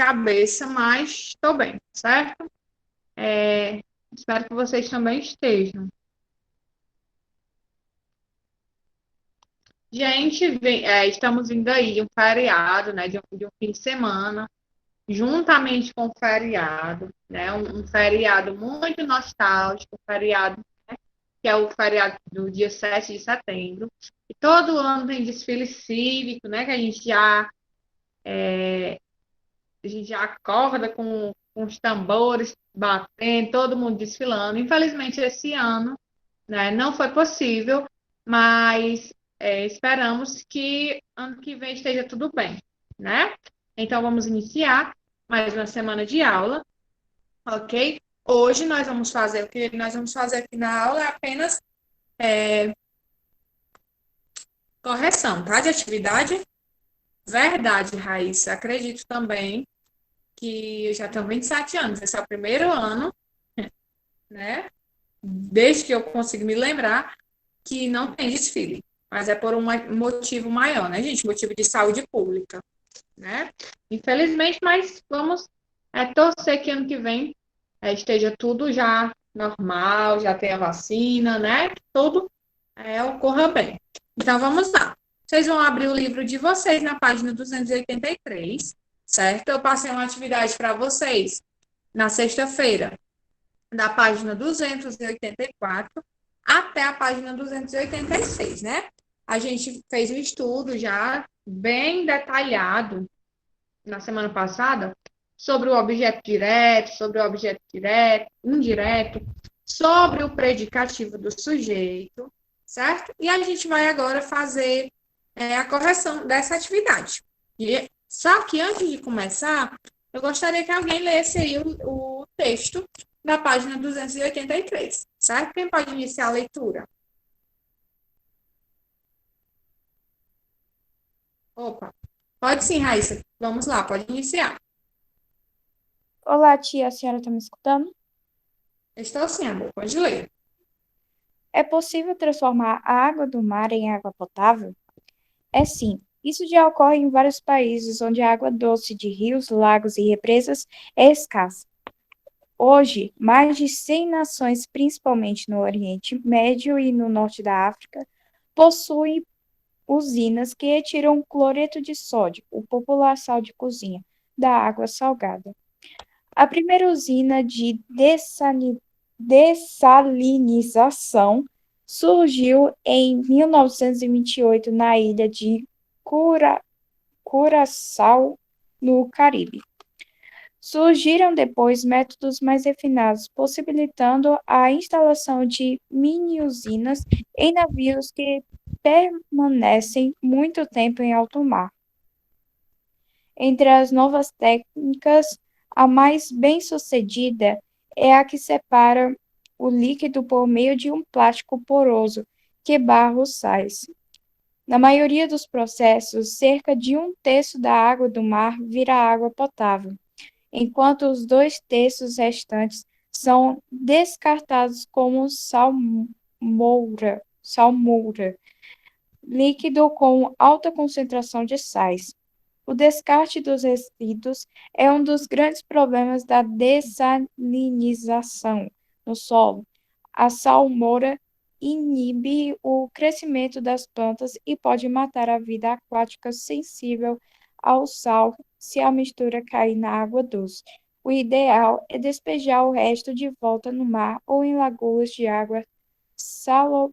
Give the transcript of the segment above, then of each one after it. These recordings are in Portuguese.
cabeça, mas estou bem, certo? Espero que vocês também estejam. Gente, estamos indo aí de um feriado, né? De um fim de semana, juntamente com o feriado, né? Um feriado muito nostálgico, um feriado que é o feriado do dia 7 de setembro. E todo ano tem desfile cívico, né? Que a gente já acorda com os tambores batendo, todo mundo desfilando. Infelizmente, esse ano, né, não foi possível, mas esperamos que ano que vem esteja tudo bem, né? Então, vamos iniciar mais uma semana de aula, ok? Hoje nós vamos fazer, o que nós vamos fazer aqui na aula é apenas correção, tá? De atividade. Verdade, Raíssa. Acredito também que eu já tenho 27 anos, esse é o primeiro ano, né? Desde que eu consigo me lembrar, que não tem desfile. Mas é por um motivo maior, né, gente? Motivo de saúde pública, né? Infelizmente, mas vamos torcer que ano que vem esteja tudo já normal, já tenha vacina, né? Que tudo ocorra bem. Então, vamos lá. Vocês vão abrir o livro de vocês na página 283, certo? Eu passei uma atividade para vocês na sexta-feira, da página 284 até a página 286, né? A gente fez um estudo já bem detalhado na semana passada sobre o objeto direto, sobre o objeto indireto, sobre o predicativo do sujeito, certo? E a gente vai agora fazer a correção dessa atividade. Só que antes de começar, eu gostaria que alguém lesse aí o texto da página 283, certo? Quem pode iniciar a leitura? Opa, pode sim, Raíssa. Vamos lá, pode iniciar. Olá, tia, a senhora está me escutando? Estou sim, amor, pode ler. É possível transformar a água do mar em água potável? É sim. Isso já ocorre em vários países onde a água doce de rios, lagos e represas é escassa. Hoje, mais de 100 nações, principalmente no Oriente Médio e no norte da África, possuem usinas que retiram cloreto de sódio, o popular sal de cozinha, da água salgada. A primeira usina de dessalinização surgiu em 1928 na ilha de Curaçao, no Caribe. Surgiram depois métodos mais refinados, possibilitando a instalação de mini-usinas em navios que permanecem muito tempo em alto mar. Entre as novas técnicas, a mais bem-sucedida é a que separa o líquido por meio de um plástico poroso, que barra os sais. Na maioria dos processos, cerca de um terço da água do mar vira água potável, enquanto os 2 terços restantes são descartados como salmoura, líquido com alta concentração de sais. O descarte dos resíduos é um dos grandes problemas da dessalinização no solo. A salmoura inibe o crescimento das plantas e pode matar a vida aquática sensível ao sal se a mistura cair na água doce. O ideal é despejar o resto de volta no mar ou em lagoas de água salobra.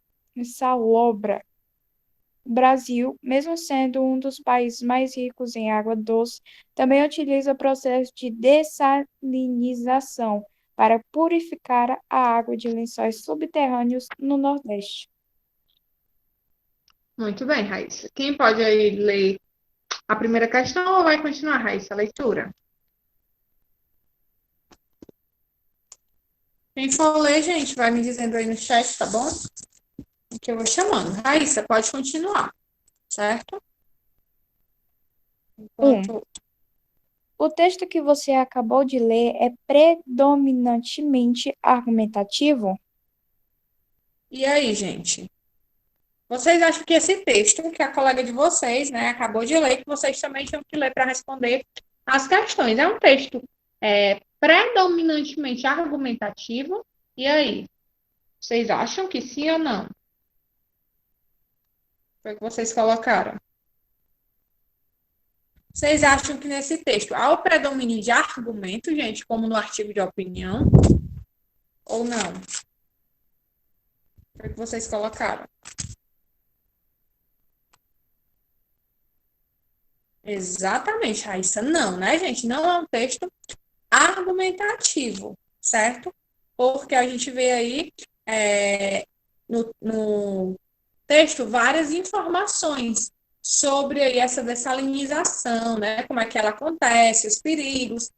O Brasil, mesmo sendo um dos países mais ricos em água doce, também utiliza o processo de dessalinização para purificar a água de lençóis subterrâneos no Nordeste. Muito bem, Raíssa. Quem pode aí ler a primeira questão ou vai continuar, Raíssa, a leitura? Quem for ler, gente, vai me dizendo aí no chat, tá bom? Que eu vou chamando. Raíssa, pode continuar, certo? 1. Enquanto. O texto que você acabou de ler é predominantemente argumentativo? E aí, gente? Vocês acham que esse texto que a colega de vocês, né, acabou de ler, que vocês também tinham que ler para responder as questões. É um texto predominantemente argumentativo. E aí, vocês acham que sim ou não? Foi o que vocês colocaram. Vocês acham que nesse texto há o predomínio de argumento, gente, como no artigo de opinião, ou não? Foi o que vocês colocaram. Exatamente, Raíssa. Não, né, gente? Não é um texto argumentativo, certo? Porque a gente vê aí no texto várias informações sobre aí essa dessalinização, né? Como é que ela acontece, os perigos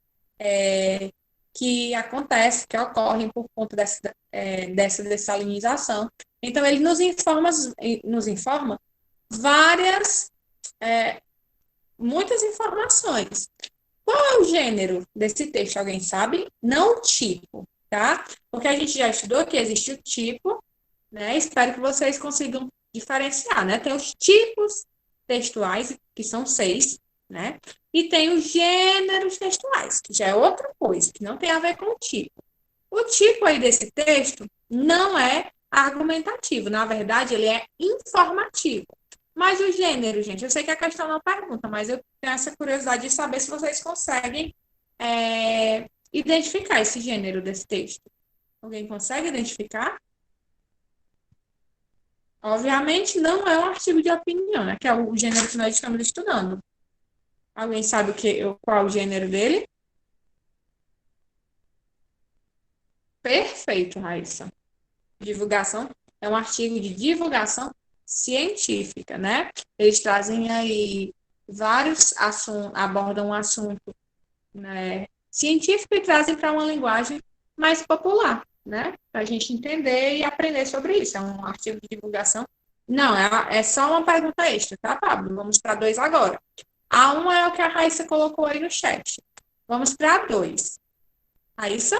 que acontecem, que ocorrem por conta dessa dessalinização. Então, ele nos informa várias, muitas informações. Qual é o gênero desse texto? Alguém sabe? Não o tipo, tá? Porque a gente já estudou que existe o tipo, né? Espero que vocês consigam diferenciar, né? Tem os tipos textuais, que são 6, né? E tem os gêneros textuais, que já é outra coisa, que não tem a ver com o tipo. O tipo aí desse texto não é argumentativo, na verdade, ele é informativo. Mas o gênero, gente, eu sei que a questão não pergunta, mas eu tenho essa curiosidade de saber se vocês conseguem identificar esse gênero desse texto. Alguém consegue identificar? Obviamente, não é um artigo de opinião, né? Que é o gênero que nós estamos estudando. Alguém sabe qual é o gênero dele? Perfeito, Raíssa. Divulgação é um artigo de divulgação científica, né? Eles trazem aí vários assuntos, abordam um assunto, né, científico e trazem para uma linguagem mais popular, né? Para a gente entender e aprender sobre isso. É um artigo de divulgação. Não, é só uma pergunta extra, tá, Pablo? Vamos para 2 agora. A 1 é o que a Raíssa colocou aí no chat. Vamos para 2. Raíssa?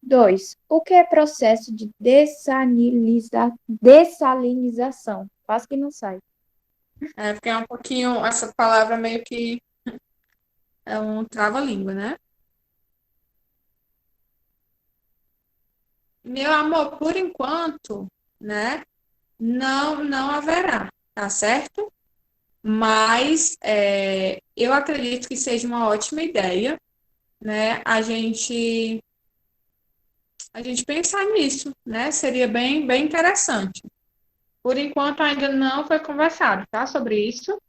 2. O que é processo de dessalinização? Quase que não sai. É porque é um pouquinho, essa palavra meio que é um trava-língua, né? Meu amor, por enquanto, né? Não haverá, tá certo? Mas eu acredito que seja uma ótima ideia, né? A gente pensar nisso, né? Seria bem interessante. Por enquanto ainda não foi conversado, tá? Sobre isso.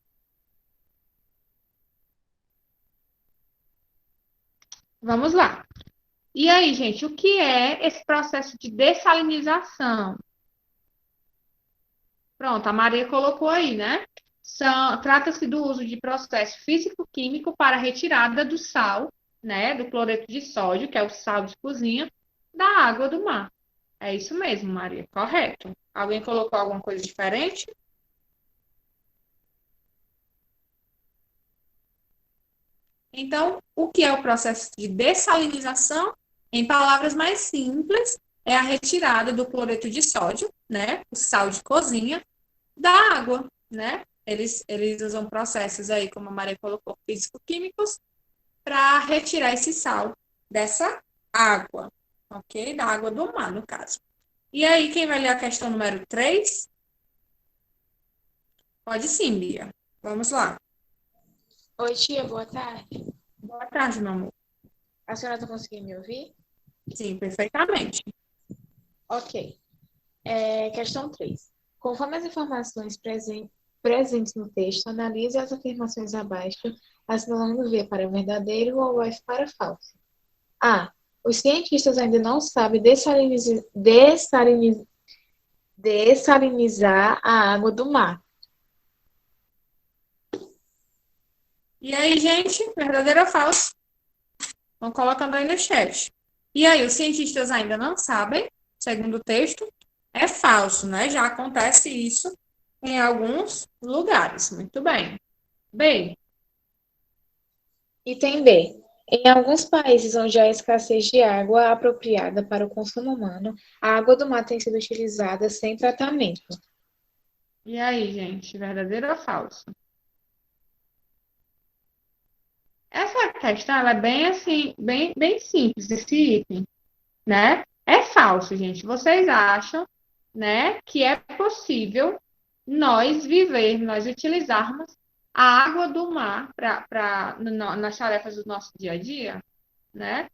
Vamos lá. E aí, gente, o que é esse processo de dessalinização? Pronto, a Maria colocou aí, né? Trata-se do uso de processo físico-químico para a retirada do sal, né? Do cloreto de sódio, que é o sal de cozinha, da água do mar. É isso mesmo, Maria, correto. Alguém colocou alguma coisa diferente? Então, o que é o processo de dessalinização? Em palavras mais simples, é a retirada do cloreto de sódio, né? O sal de cozinha, da água, né? Eles usam processos aí, como a Maria colocou, físico-químicos, para retirar esse sal dessa água, ok? Da água do mar, no caso. E aí, quem vai ler a questão número 3? Pode sim, Bia. Vamos lá. Oi, tia, boa tarde. Boa tarde, meu amor. A senhora está conseguindo me ouvir? Sim, perfeitamente. Ok. Questão 3. Conforme as informações presentes no texto, analise as afirmações abaixo, assinalando V para verdadeiro ou F para falso. A. Os cientistas ainda não sabem dessalinizar a água do mar. E aí, gente, verdadeiro ou falso? Vão colocando aí no chat. E aí, os cientistas ainda não sabem, segundo o texto, é falso, né? Já acontece isso em alguns lugares. Muito bem. Bem, Item B. Em alguns países onde há escassez de água apropriada para o consumo humano, a água do mar tem sido utilizada sem tratamento. e aí, gente, verdadeiro ou falso? questão ela é bem assim, bem simples, esse item, né? É falso, gente. Vocês acham, né, que é possível nós utilizarmos a água do mar nas tarefas do nosso dia a dia, né?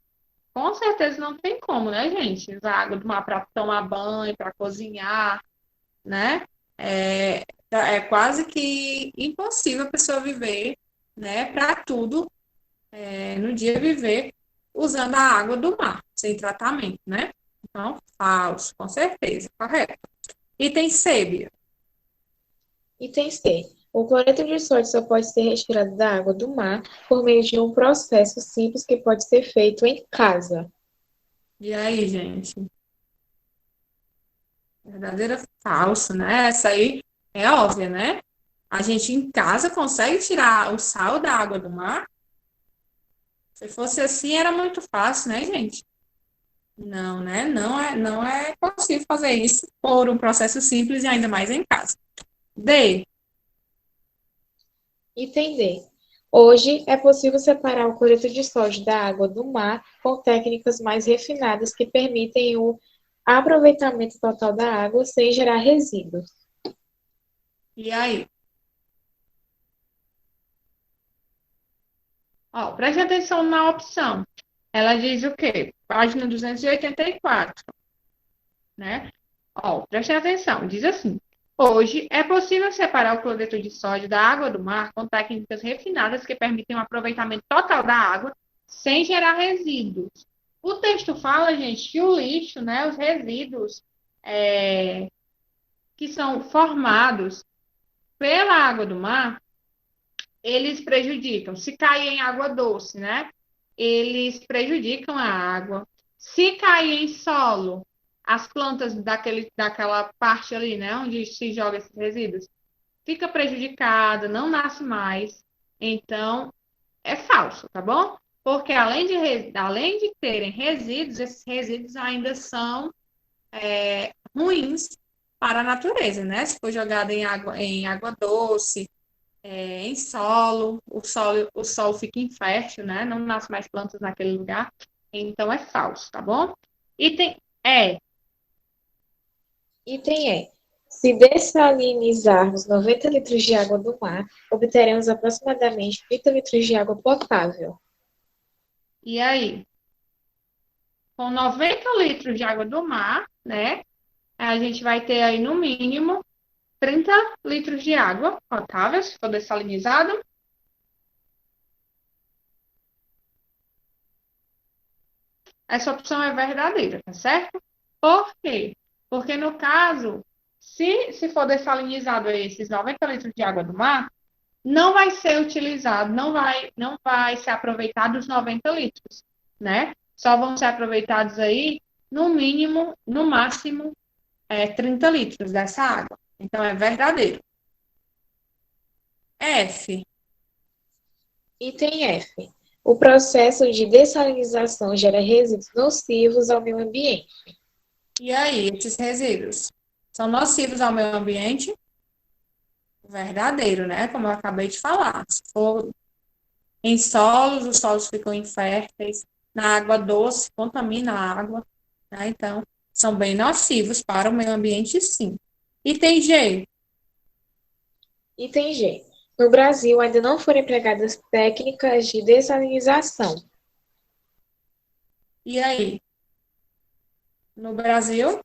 Com certeza não tem como, né, gente? Usar água do mar para tomar banho, para cozinhar, né? É quase que impossível a pessoa viver, né, para tudo, no dia viver usando a água do mar, sem tratamento, né? Então, falso, com certeza, correto. Item C, Bia. Item C. O cloreto de sódio só pode ser retirado da água do mar por meio de um processo simples que pode ser feito em casa. E aí, gente? Verdadeira falso, né? Essa aí é óbvia, né? A gente em casa consegue tirar o sal da água do mar? Se fosse assim, era muito fácil, né, gente? Não, né? Não é possível fazer isso por um processo simples e ainda mais em casa. D. Item D. Hoje é possível separar o cloreto de sódio da água do mar com técnicas mais refinadas que permitem o aproveitamento total da água sem gerar resíduos. E aí? Ó, preste atenção na opção. Ela diz o quê? Página 284, né? Ó, preste atenção. Diz assim: hoje é possível separar o cloreto de sódio da água do mar com técnicas refinadas que permitem um aproveitamento total da água sem gerar resíduos. O texto fala, gente, que o lixo, né, os resíduos que são formados pela água do mar, eles prejudicam. Se cair em água doce, né? Eles prejudicam a água. Se cair em solo, as plantas daquela parte ali, né? Onde se joga esses resíduos, fica prejudicada, não nasce mais. Então, é falso, tá bom? Porque além de terem resíduos, esses resíduos ainda são ruins para a natureza, né? Se for jogado em água doce, em solo, o solo fica infértil, né? Não nasce mais plantas naquele lugar. Então é falso, tá bom? Item E. Item E. Se dessalinizarmos 90 litros de água do mar, obteremos aproximadamente 30 litros de água potável. E aí? Com 90 litros de água do mar, né? A gente vai ter aí no mínimo 30 litros de água potável, se for dessalinizado. Essa opção é verdadeira, tá certo? Por quê? Porque no caso, se for dessalinizado esses 90 litros de água do mar, não vai ser utilizado, não vai ser aproveitado os 90 litros, né? Só vão ser aproveitados aí, no mínimo, no máximo, 30 litros dessa água. Então, é verdadeiro. F. Item F. O processo de dessalinização gera resíduos nocivos ao meio ambiente. E aí, esses resíduos são nocivos ao meio ambiente? Verdadeiro, né? Como eu acabei de falar. Se for em solos, os solos ficam inférteis. Na água doce, contamina a água, né? Então, são bem nocivos para o meio ambiente, sim. Item G. Item G. No Brasil, ainda não foram empregadas técnicas de dessalinização. E aí? No Brasil?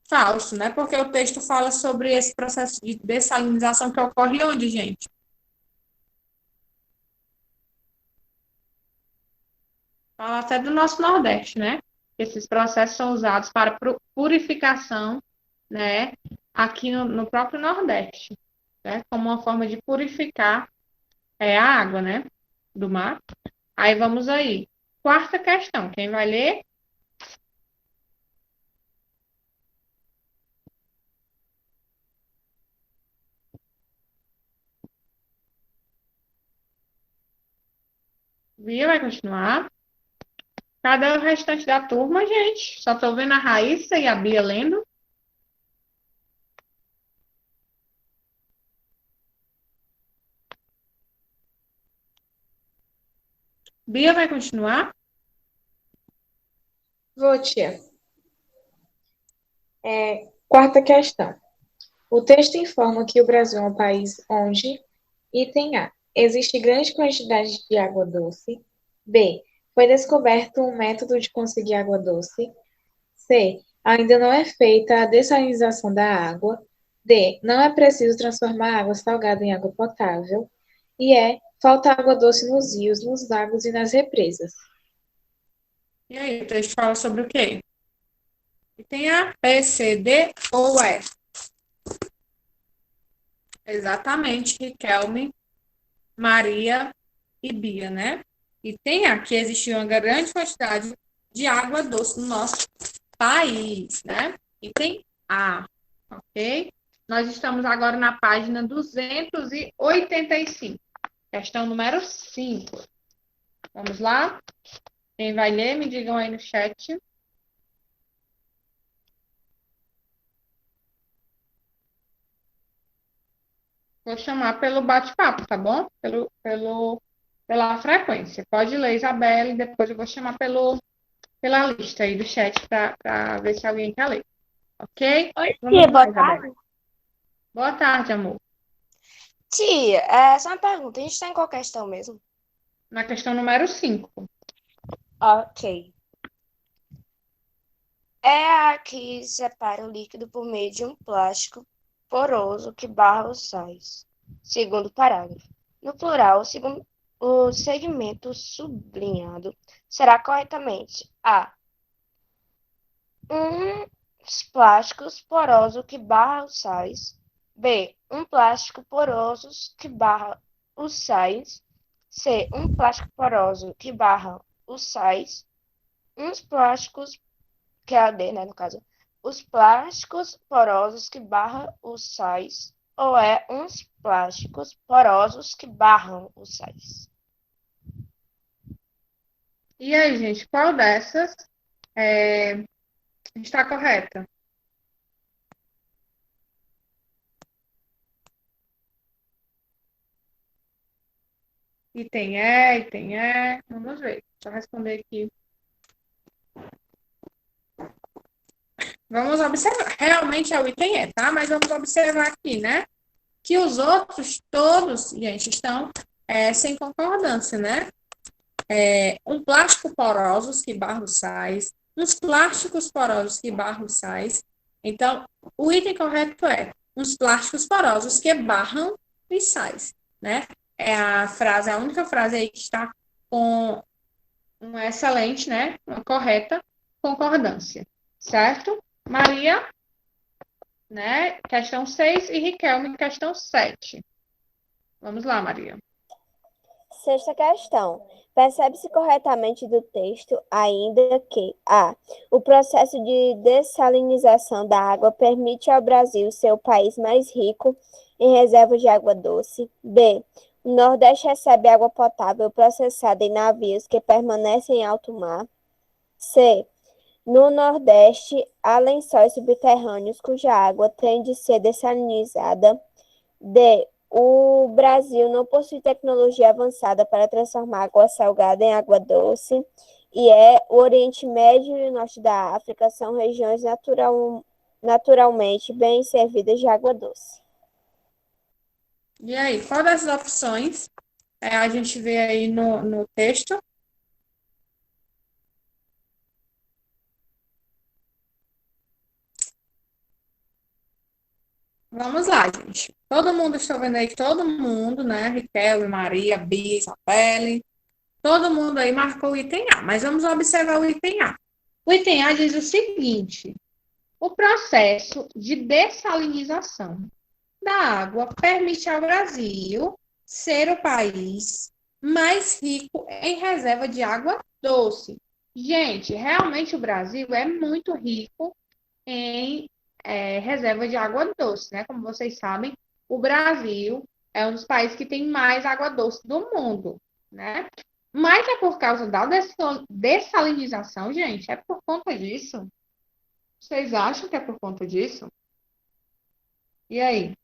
Falso, né? Porque o texto fala sobre esse processo de dessalinização que ocorre onde, gente? Fala até do nosso Nordeste, né? Esses processos são usados para purificação, né? Aqui no próprio Nordeste, né? Como uma forma de purificar a água, né? Do mar. Aí vamos aí. Quarta questão. Quem vai ler? Bia vai continuar. Cadê o restante da turma, gente? Só tô vendo a Raíssa e a Bia lendo. Bia vai continuar? Vou, tia. Quarta questão. O texto informa que o Brasil é um país onde, item A, existe grande quantidade de água doce. B, foi descoberto um método de conseguir água doce. C, ainda não é feita a dessalinização da água. D, não é preciso transformar água salgada em água potável. E falta água doce nos rios, nos lagos e nas represas. E aí, o texto fala sobre o quê? E tem A, B, C, D ou E? Exatamente, Riquelme, Maria e Bia, né? E tem A, que existe uma grande quantidade de água doce no nosso país, né? E tem A, ok? Nós estamos agora na página 285, questão número 5. Vamos lá? Quem vai ler, me digam aí no chat. Vou chamar pelo bate-papo, tá bom? Pela frequência. Pode ler, Isabelle, depois eu vou chamar pela lista aí do chat para ver se alguém quer ler. Ok? Oi, Vamos tia, lá, boa Isabelle. tarde. Boa tarde, amor. Tia, é só uma pergunta. A gente está em qual questão mesmo? Na questão número 5. Ok. É a que separa o líquido por meio de um plástico poroso que barra os sais. Segundo parágrafo. No plural, o segmento sublinhado será corretamente A. Uns plásticos porosos que barra os sais. B. Um plástico poroso que barra os sais. C. Um plástico poroso que barra os sais. Uns plásticos, que é a D, né, no caso. Os plásticos porosos que barram os sais. Ou é uns plásticos porosos que barram os sais. E aí, gente, qual dessas está correta? Item E, item E. Vamos ver. Deixa eu responder aqui. Vamos observar. Realmente é o item E, tá? Mas vamos observar aqui, né? Que os outros todos, gente, estão sem concordância, né? Um plástico porosos que barra os sais, uns plásticos porosos que barram os sais. Então, o item correto é uns plásticos porosos que barram os sais, né? É a frase, a única frase aí que está com uma excelente, né? Uma correta concordância, certo? Maria, né? Questão 6 e Riquelme, questão 7. Vamos lá, Maria. Sexta questão. Percebe-se corretamente do texto ainda que a. O processo de dessalinização da água permite ao Brasil ser o país mais rico em reservas de água doce. B. O Nordeste recebe água potável processada em navios que permanecem em alto mar. C. No Nordeste, há lençóis subterrâneos cuja água tem de ser dessalinizada. D. O Brasil não possui tecnologia avançada para transformar água salgada em água doce. E o Oriente Médio e o Norte da África são regiões naturalmente bem servidas de água doce. E aí, qual dessas opções a gente vê aí no texto? Vamos lá, gente. Todo mundo, estou vendo aí que todo mundo, né? Riquelme, Maria, Bia, Isabelle, todo mundo aí marcou o item A, mas vamos observar o item A. O item A diz o seguinte: o processo de dessalinização da água permite ao Brasil ser o país mais rico em reserva de água doce. Gente, realmente o Brasil é muito rico em reserva de água doce, né? Como vocês sabem, o Brasil é um dos países que tem mais água doce do mundo, né? Mas é por causa da dessalinização, gente? É por conta disso? Vocês acham que é por conta disso? E aí?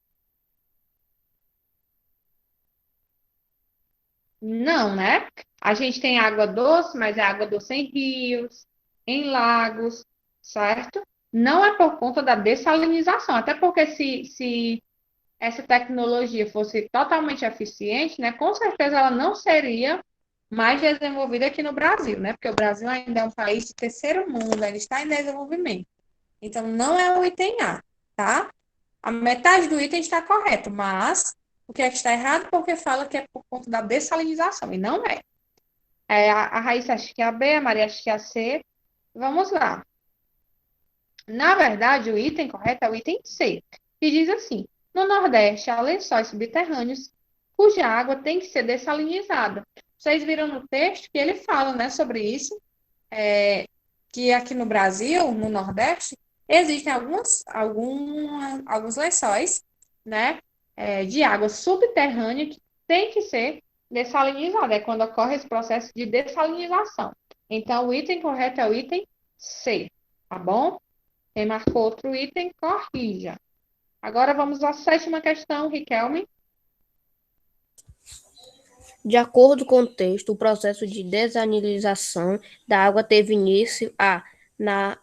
Não, né? A gente tem água doce, mas é água doce em rios, em lagos, certo? Não é por conta da dessalinização, até porque se essa tecnologia fosse totalmente eficiente, né, com certeza ela não seria mais desenvolvida aqui no Brasil, né? Porque o Brasil ainda é um país de terceiro mundo, ainda está em desenvolvimento. Então, não é o item A, tá? A metade do item está correto, mas o que é que está errado? Porque fala que é por conta da dessalinização, e não é. A Raíssa acha que é a B, a Maria acha que é a C. Vamos lá. Na verdade, o item correto é o item C, que diz assim: no Nordeste há lençóis subterrâneos cuja água tem que ser dessalinizada. Vocês viram no texto que ele fala, né, sobre isso, que aqui no Brasil, no Nordeste, existem alguns lençóis, né, de água subterrânea que tem que ser dessalinizada. É quando ocorre esse processo de dessalinização. Então, o item correto é o item C, tá bom? Quem marcou outro item, corrija. Agora vamos à sétima questão, Riquelme. De acordo com o texto, o processo de desalinização da água teve início na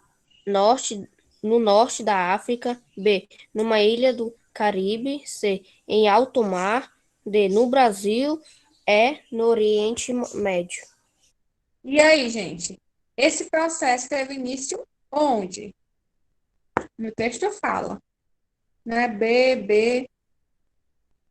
norte, no norte da África, B, numa ilha do Caribe, C, em alto mar, D, no Brasil, E, no Oriente Médio. E aí, gente? Esse processo teve início onde? No texto fala, né? B.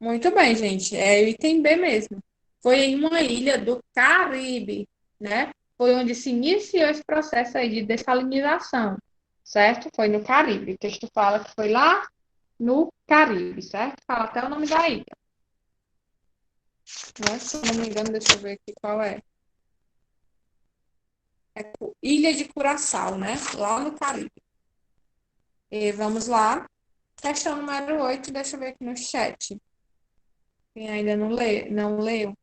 Muito bem, gente. É o item B mesmo. Foi em uma ilha do Caribe, né? Foi onde se iniciou esse processo aí de dessalinização, certo? Foi no Caribe. O texto fala que foi lá no Caribe, certo? Fala até o nome da ilha. Né? Se eu não me engano, deixa eu ver aqui qual é. É Ilha de Curaçao, né? Lá no Caribe. E vamos lá. Questão número 8, deixa eu ver aqui no chat. Quem ainda não leu.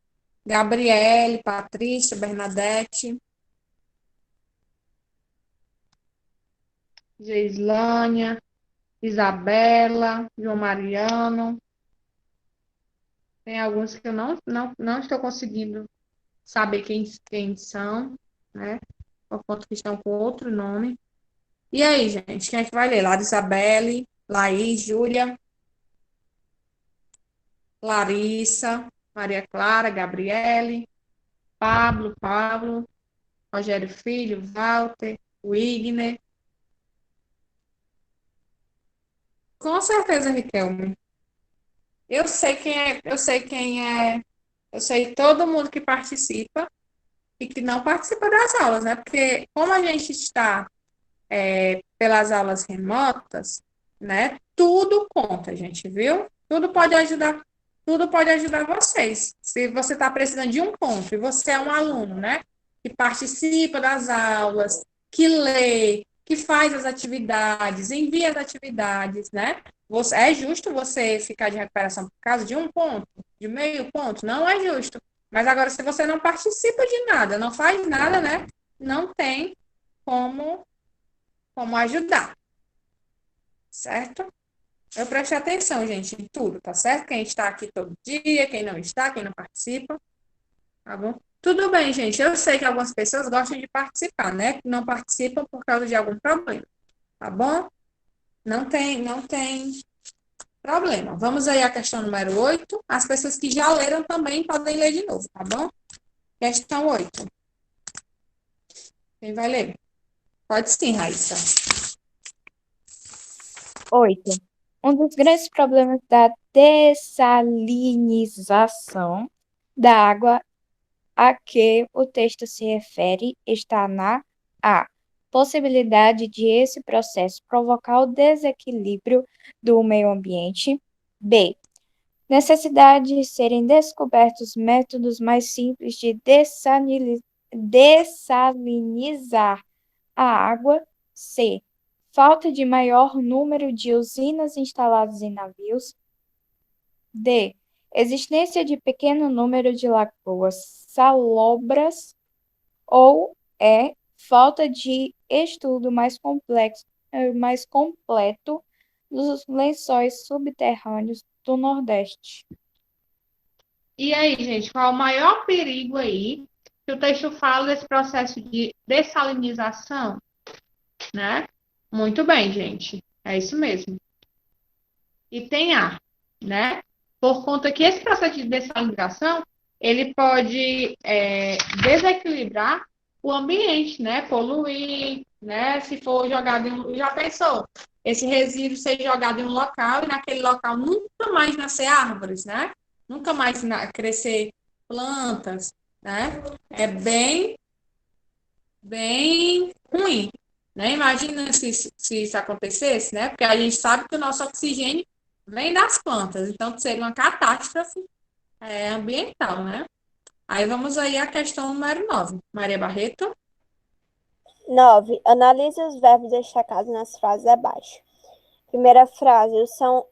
Gabriele, Patrícia, Bernadette, Geislânia, Isabela, João Mariano. Tem alguns que eu não estou conseguindo saber quem são, né? Por conta que estão com outro nome. E aí, gente, quem é que vai ler? Lara Isabelle, Laís, Júlia, Larissa, Maria Clara, Gabriele, Pablo, Rogério Filho, Walter, Wigner. Com certeza, Riquelme. Eu sei todo mundo que participa e que não participa das aulas, né? Porque como a gente está pelas aulas remotas, né? Tudo conta, gente, viu? Tudo pode ajudar vocês. Se você está precisando de um ponto e você é um aluno, né? Que participa das aulas, que lê, que faz as atividades, envia as atividades, né? É justo você ficar de recuperação por causa de um ponto, de meio ponto? Não é justo. Mas agora, se você não participa de nada, não faz nada, né? Não tem como ajudar, certo? Eu preste atenção, gente, em tudo, tá certo? Quem está aqui todo dia, quem não está, quem não participa, tá bom? Tudo bem, gente. Eu sei que algumas pessoas gostam de participar, né? Não participam por causa de algum problema, tá bom? Não tem problema. Vamos aí à questão número 8. As pessoas que já leram também podem ler de novo, tá bom? Questão 8. Quem vai ler? Pode sim, Raíssa. 8. Um dos grandes problemas da dessalinização da água a que o texto se refere está na A. Possibilidade de esse processo provocar o desequilíbrio do meio ambiente. B. Necessidade de serem descobertos métodos mais simples de dessalinizar a água. C. Falta de maior número de usinas instaladas em navios. D. Existência de pequeno número de lagoas salobras. Ou E. Falta de estudo mais completo dos lençóis subterrâneos do Nordeste. E aí, gente, qual é o maior perigo aí que o texto fala desse processo de dessalinização, né? Muito bem, gente. É isso mesmo. E tem A, né? Por conta que esse processo de dessalinização, ele pode desequilibrar o ambiente, né? Poluir, né? Se for jogado Já pensou? Esse resíduo ser jogado em um local e naquele local nunca mais nascer árvores, né? Nunca mais crescer plantas, né? É bem ruim, né? Imagina se isso acontecesse, né? Porque a gente sabe que o nosso oxigênio vem das plantas, então seria uma catástrofe ambiental, né? Aí vamos aí à questão número 9. Maria Barreto. 9. Analise os verbos destacados nas frases abaixo. Primeira frase,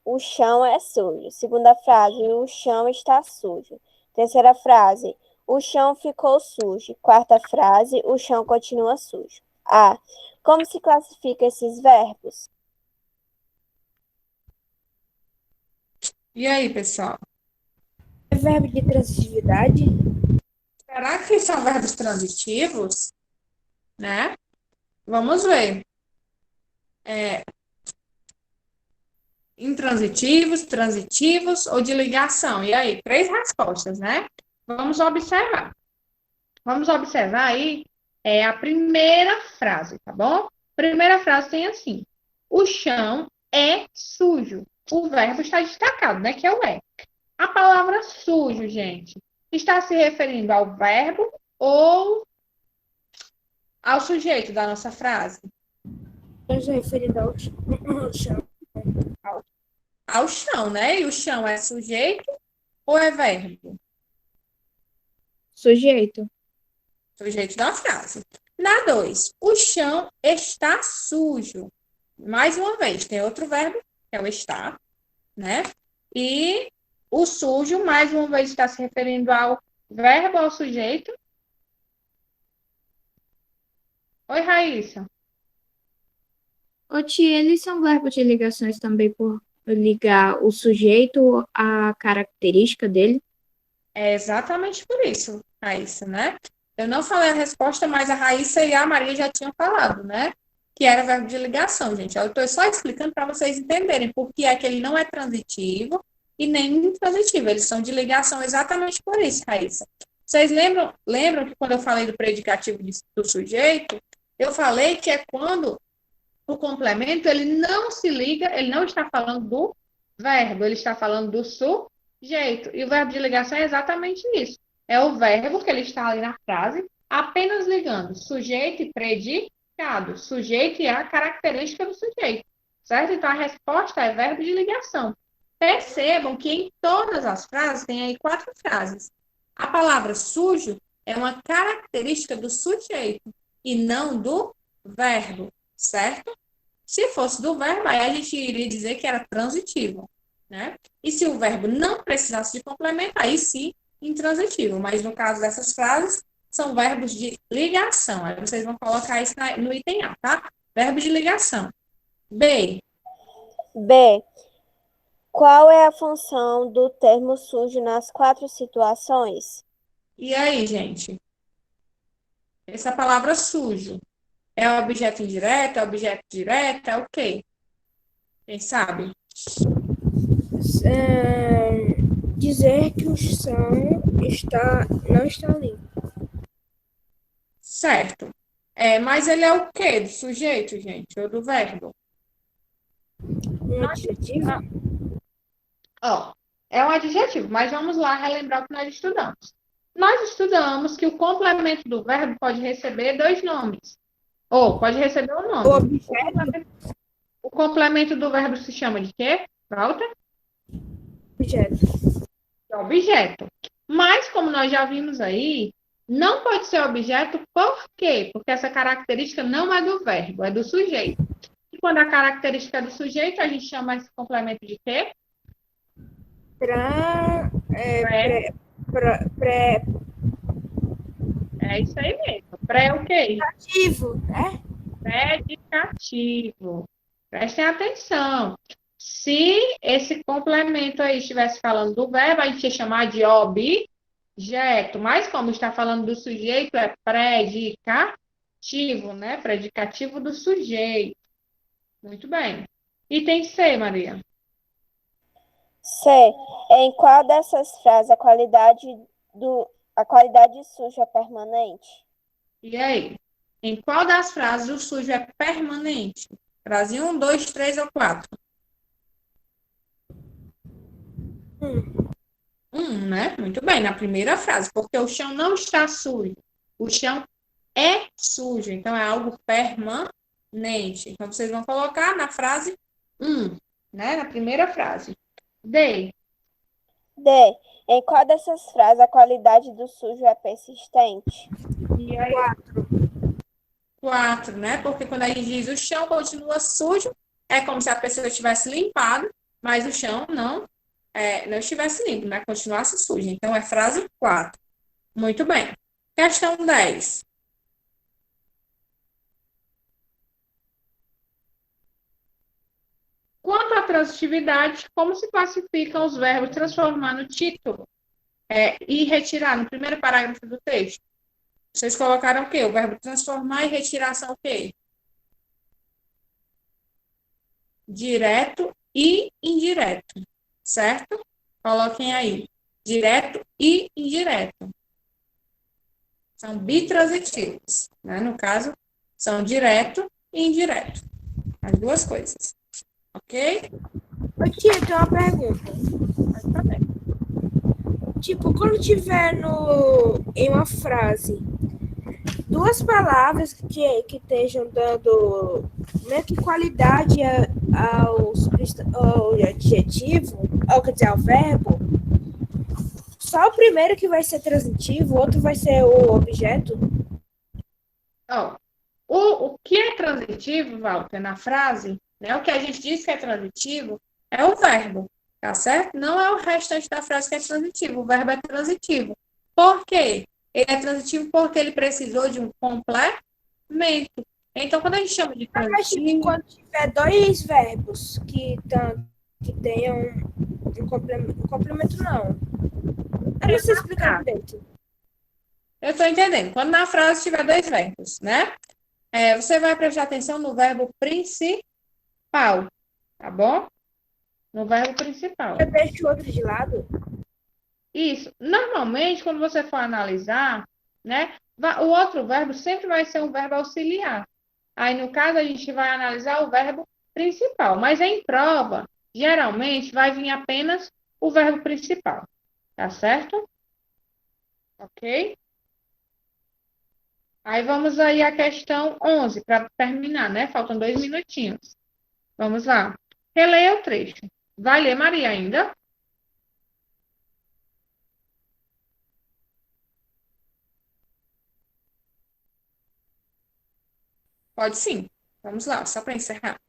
o chão é sujo. Segunda frase, o chão está sujo. Terceira frase, o chão ficou sujo. Quarta frase, o chão continua sujo. A. Como se classifica esses verbos? E aí, pessoal? É verbo de transitividade? Será que são verbos transitivos? Né? Vamos ver. Intransitivos, transitivos ou de ligação? E aí, 3 respostas, né? Vamos observar. Vamos observar aí a primeira frase, tá bom? Primeira frase tem assim: o chão é sujo. O verbo está destacado, né? Que é o é. A palavra sujo, gente, está se referindo ao verbo ou ao sujeito da nossa frase? Está se referindo ao chão. Ao chão, né? E o chão é sujeito ou é verbo? Sujeito. Sujeito da frase. Na 2, o chão está sujo. Mais uma vez, tem outro verbo, que é o estar, né? E o sujo, mais uma vez, está se referindo ao verbo ou ao sujeito? Oi, Raíssa. Ô, tia, eles são verbos de ligações também por ligar o sujeito à característica dele? É exatamente por isso, Raíssa, né? Eu não falei a resposta, mas a Raíssa e a Maria já tinham falado, né? Que era verbo de ligação, gente. Eu estou só explicando para vocês entenderem por que é que ele não é transitivo e nem intransitivo. Eles são de ligação exatamente por isso, Raíssa. Vocês lembram que quando eu falei do predicativo do sujeito, eu falei que é quando o complemento ele não se liga, ele não está falando do verbo, ele está falando do sujeito. E o verbo de ligação é exatamente isso. É o verbo que ele está ali na frase, apenas ligando sujeito e predicado. Sujeito e a característica do sujeito. Certo? Então a resposta é verbo de ligação. Percebam que em todas as frases, tem aí 4 frases. A palavra sujo é uma característica do sujeito e não do verbo, certo? Se fosse do verbo, aí a gente iria dizer que era transitivo, né? E se o verbo não precisasse de complemento, aí sim, intransitivo. Mas no caso dessas frases, são verbos de ligação. Aí vocês vão colocar isso no item A, tá? Verbo de ligação. B. B. Qual é a função do termo sujo nas 4 situações? E aí, gente? Essa palavra sujo é objeto indireto, é objeto direto, é o quê? Quem sabe? Dizer que o chão não está limpo. Certo. Mas ele é o quê? Do sujeito, gente? Ou do verbo? Um adjetivo? Ó, é um adjetivo, mas vamos lá relembrar o que nós estudamos. Nós estudamos que o complemento do verbo pode receber 2 nomes. Ou pode receber um nome. O objeto? O complemento do verbo se chama de quê? Walter? Objeto. É objeto. Mas, como nós já vimos aí, não pode ser objeto, por quê? Porque essa característica não é do verbo, é do sujeito. E quando a característica é do sujeito, a gente chama esse complemento de quê? É isso aí mesmo. Pré o quê? Predicativo, né? Predicativo. Prestem atenção. Se esse complemento aí estivesse falando do verbo, a gente ia chamar de objeto. Mas como está falando do sujeito, é predicativo, né? Predicativo do sujeito. Muito bem. Item C, Maria. C. Em qual dessas frases a qualidade suja é permanente? E aí? Em qual das frases o sujo é permanente? Frase 1, 2, 3 ou 4? 1, né? Muito bem, na primeira frase, porque o chão não está sujo. O chão é sujo, então é algo permanente. Então vocês vão colocar na frase 1, né? Na primeira frase. D. D. Em qual dessas frases a qualidade do sujo é persistente? E aí? 4, né? Porque quando a gente diz o chão continua sujo, é como se a pessoa tivesse limpado, mas o chão não estivesse limpo, né? Continuasse sujo. Então, é frase 4. Muito bem. Questão 10. Quanto à transitividade, como se classificam os verbos transformar no título e retirar no primeiro parágrafo do texto? Vocês colocaram o quê? O verbo transformar e retirar são o quê? Direto e indireto, certo? Coloquem aí. Direto e indireto. São bitransitivos, né? No caso, são direto e indireto. As duas coisas. Ok? Ô, tia, tem uma pergunta. Mas tá bem. Tipo, quando tiver em uma frase duas palavras que estejam dando meio que qualidade ao adjetivo, quer dizer, ao verbo, só o primeiro que vai ser transitivo, o outro vai ser o objeto? Ó, o que é transitivo, Walter, na frase, né? O que a gente diz que é transitivo é o verbo, tá certo? Não é o restante da frase que é transitivo. O verbo é transitivo. Por quê? Ele é transitivo porque ele precisou de um complemento. Então, quando a gente chama de Mas tipo, transitivo, quando tiver dois verbos que tenham um complemento, não. Eu não sei explicar direito. eu estou entendendo. Quando na frase tiver dois verbos, né? Você vai prestar atenção no verbo principal, tá bom? No verbo principal. Eu deixo o outro de lado? Isso. Normalmente, quando você for analisar, né, o outro verbo sempre vai ser um verbo auxiliar. Aí, no caso, a gente vai analisar o verbo principal. Mas em prova, geralmente, vai vir apenas o verbo principal. Tá certo? Ok? Aí, vamos aí à questão 11, para terminar, né? Faltam 2 minutinhos. Vamos lá. Releia o trecho. Vai ler, Maria, ainda? Pode sim. Vamos lá, só para encerrar.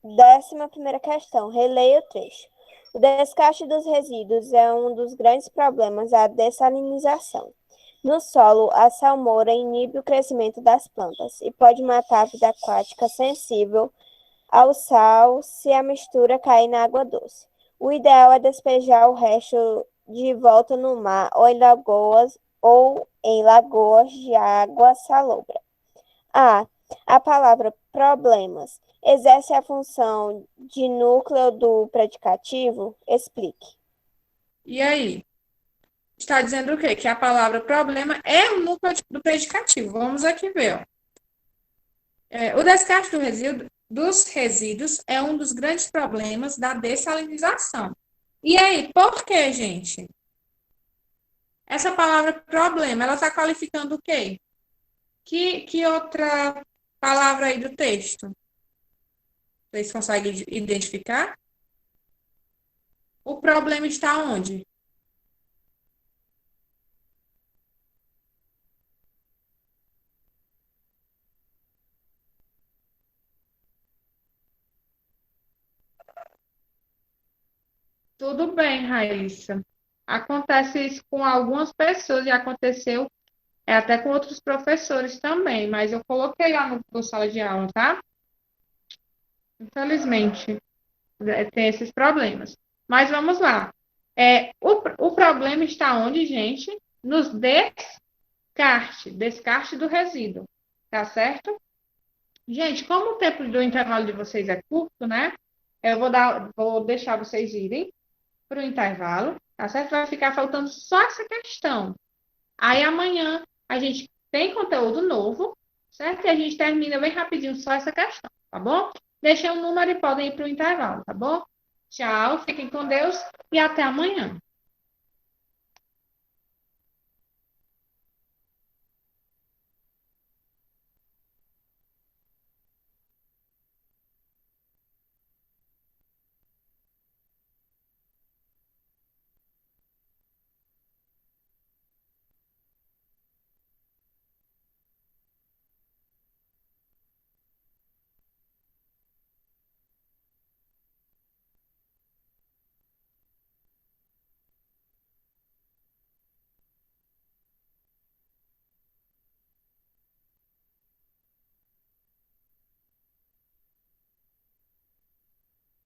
11ª questão. Releia o trecho. O descarte dos resíduos é um dos grandes problemas da dessalinização. No solo, a salmoura inibe o crescimento das plantas e pode matar a vida aquática sensível ao sal se a mistura cair na água doce. O ideal é despejar o resto de volta no mar ou em lagoas de água salobra. A palavra problemas exerce a função de núcleo do predicativo? Explique. E aí? Está dizendo o quê? Que a palavra problema é o núcleo do predicativo. Vamos aqui ver. Ó. O descarte dos resíduos é um dos grandes problemas da dessalinização. E aí, por quê, gente? Essa palavra problema, ela está qualificando o quê? Que outra palavra aí do texto? Vocês conseguem identificar? O problema está onde? Tudo bem, Raíssa. Acontece isso com algumas pessoas e aconteceu até com outros professores também, mas eu coloquei lá no sala de aula, tá? Infelizmente. tem esses problemas. Mas vamos lá. O problema está onde, gente? Nos descarte do resíduo, tá certo? Gente, como o tempo do intervalo de vocês é curto, né? Eu vou deixar vocês irem para o intervalo, tá certo? Vai ficar faltando só essa questão. Aí amanhã a gente tem conteúdo novo, certo? E a gente termina bem rapidinho só essa questão, tá bom? Deixem o número e podem ir para o intervalo, tá bom? Tchau, fiquem com Deus e até amanhã.